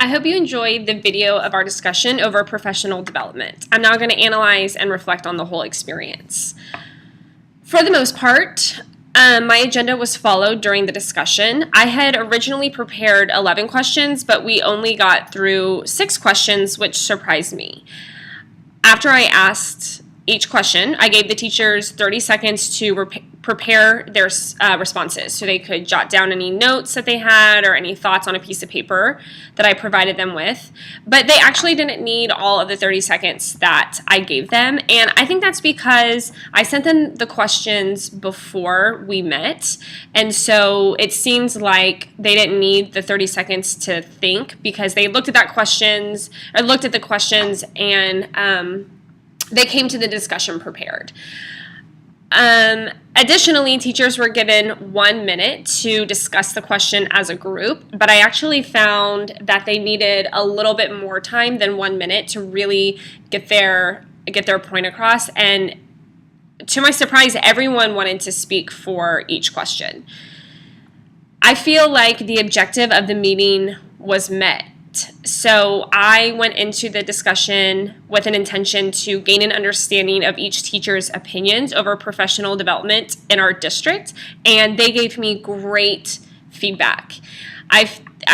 I hope you enjoyed the video of our discussion over professional development. I'm now going to analyze and reflect on the whole experience. For the most part, my agenda was followed during the discussion. I had originally prepared 11 questions, but we only got through 6 questions, which surprised me. After I asked each question, I gave the teachers 30 seconds to prepare their responses so they could jot down any notes that they had or any thoughts on a piece of paper that I provided them with. But they actually didn't need all of the 30 seconds that I gave them, and I think that's because I sent them the questions before we met, and so it seems like they didn't need the 30 seconds to think because they looked at the questions and they came to the discussion prepared. Additionally, teachers were given 1 minute to discuss the question as a group, but I actually found that they needed a little bit more time than 1 minute to really get their point across. And to my surprise, everyone wanted to speak for each question. I feel like the objective of the meeting was met. So I went into the discussion with an intention to gain an understanding of each teacher's opinions over professional development in our district, and they gave me great feedback. I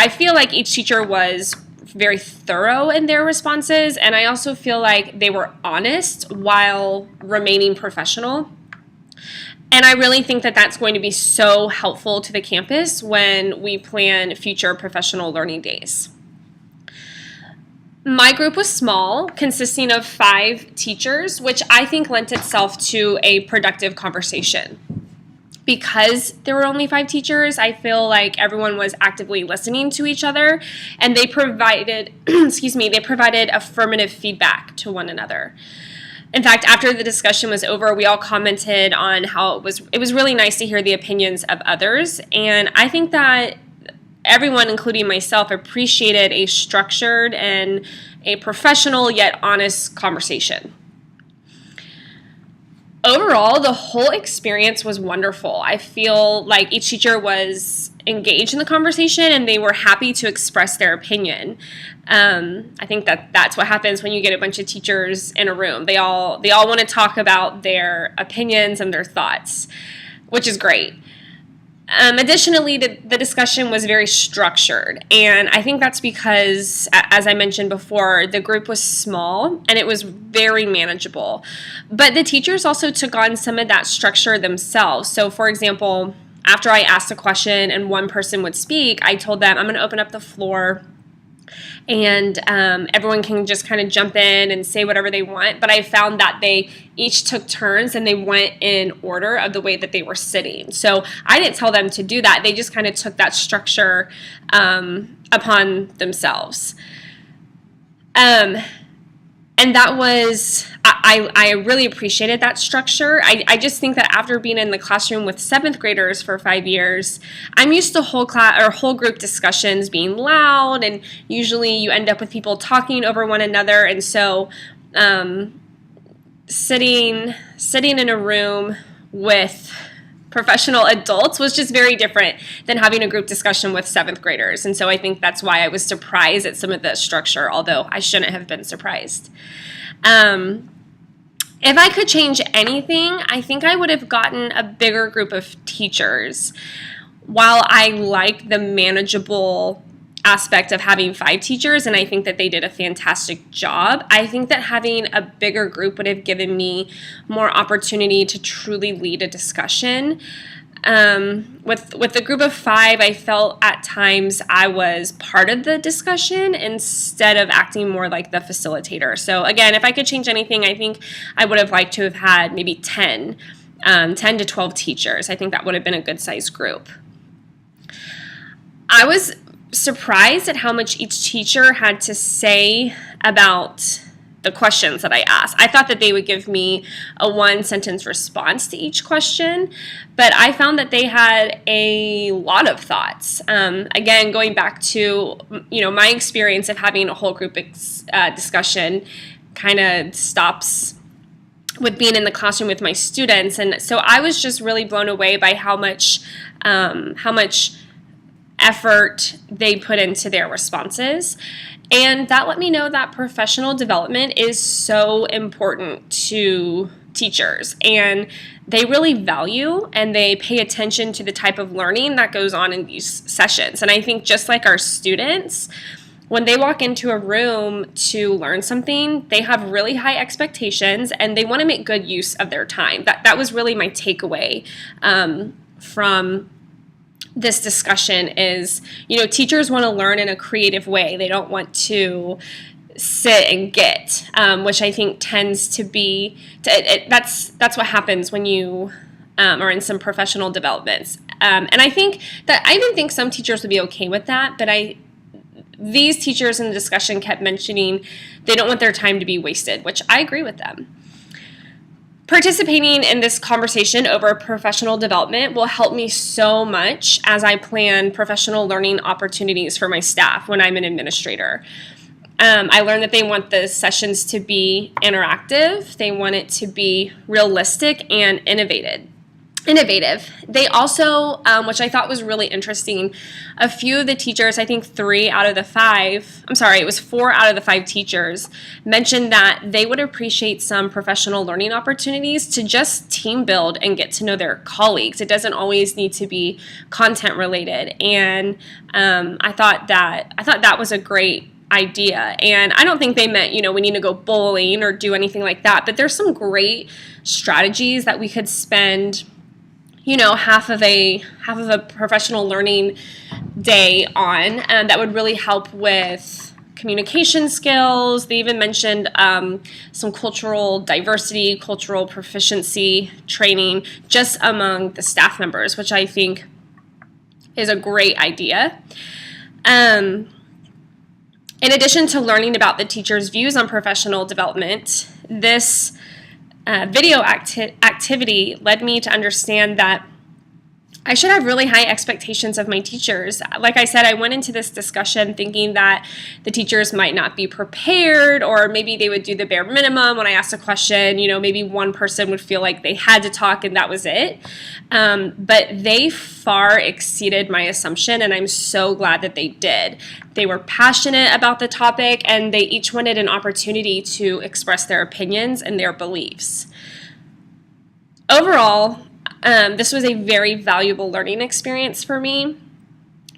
feel like each teacher was very thorough in their responses, and I also feel like they were honest while remaining professional. And I really think that that's going to be so helpful to the campus when we plan future professional learning days. My group was small, consisting of 5 teachers, which I think lent itself to a productive conversation. Because there were only 5 teachers, I feel like everyone was actively listening to each other, and they provided, affirmative feedback to one another. In fact, after the discussion was over, we all commented on how it was really nice to hear the opinions of others, and I think that everyone, including myself, appreciated a structured and a professional yet honest conversation. Overall, the whole experience was wonderful. I feel like each teacher was engaged in the conversation and they were happy to express their opinion. I think that's what happens when you get a bunch of teachers in a room. They all want to talk about their opinions and their thoughts, which is great. Additionally, the discussion was very structured, and I think that's because, as I mentioned before, the group was small and it was very manageable. But the teachers also took on some of that structure themselves. So, for example, after I asked a question and one person would speak, I told them, I'm going to open up the floor and everyone can just kind of jump in and say whatever they want. But I found that they each took turns and they went in order of the way that they were sitting. So I didn't tell them to do that. They just kind of took that structure upon themselves. And that was, I really appreciated that structure. I just think that after being in the classroom with 7th graders for 5 years, I'm used to whole group discussions being loud, and usually you end up with people talking over one another. And so sitting in a room with professional adults was just very different than having a group discussion with 7th graders. And so I think that's why I was surprised at some of the structure, although I shouldn't have been surprised. If I could change anything, I think I would have gotten a bigger group of teachers. While I like the manageable aspect of having 5 teachers, and I think that they did a fantastic job, I think that having a bigger group would have given me more opportunity to truly lead a discussion. With the group of 5, I felt at times I was part of the discussion instead of acting more like the facilitator. So again, if I could change anything, I think I would have liked to have had maybe 10 to 12 teachers. I think that would have been a good sized group. I was surprised at how much each teacher had to say about the questions that I asked. I thought that they would give me a 1-sentence response to each question, but I found that they had a lot of thoughts. Again, going back to my experience of having a whole group discussion kind of stops with being in the classroom with my students, and so I was just really blown away by how much effort they put into their responses. And that let me know that professional development is so important to teachers, and they really value and they pay attention to the type of learning that goes on in these sessions. And I think just like our students, when they walk into a room to learn something, they have really high expectations and they want to make good use of their time. That was really my takeaway from this discussion is, teachers want to learn in a creative way. They don't want to sit and get, which I think tends to be, that's what happens when you are in some professional developments. And I even think some teachers would be okay with that, but these teachers in the discussion kept mentioning they don't want their time to be wasted, which I agree with them. Participating in this conversation over professional development will help me so much as I plan professional learning opportunities for my staff when I'm an administrator. I learned that they want the sessions to be interactive. They want it to be realistic and innovative. They also, which I thought was really interesting, a few of the teachers, I think 4 out of the 5 teachers mentioned that they would appreciate some professional learning opportunities to just team build and get to know their colleagues. It doesn't always need to be content related. And I thought that was a great idea. And I don't think they meant, we need to go bowling or do anything like that, but there's some great strategies that we could spend half of a professional learning day on, that would really help with communication skills. They even mentioned some cultural diversity, cultural proficiency training just among the staff members, which I think is a great idea. In addition to learning about the teacher's views on professional development, this video activity led me to understand that I should have really high expectations of my teachers. Like I said, I went into this discussion thinking that the teachers might not be prepared, or maybe they would do the bare minimum. When I asked a question, maybe one person would feel like they had to talk and that was it. But they far exceeded my assumption, and I'm so glad that they did. They were passionate about the topic, and they each wanted an opportunity to express their opinions and their beliefs. Overall, this was a very valuable learning experience for me.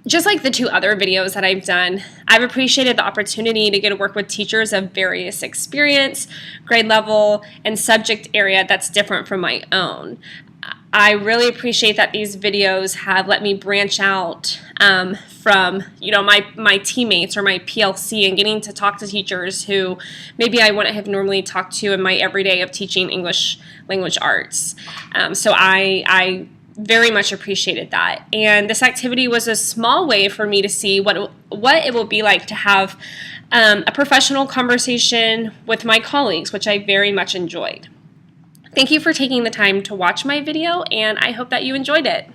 Just like the 2 other videos that I've done, I've appreciated the opportunity to get to work with teachers of various experience, grade level, and subject area that's different from my own. I really appreciate that these videos have let me branch out from my teammates or my PLC, and getting to talk to teachers who maybe I wouldn't have normally talked to in my everyday of teaching English language arts. So I very much appreciated that. And this activity was a small way for me to see what it will be like to have a professional conversation with my colleagues, which I very much enjoyed. Thank you for taking the time to watch my video, and I hope that you enjoyed it.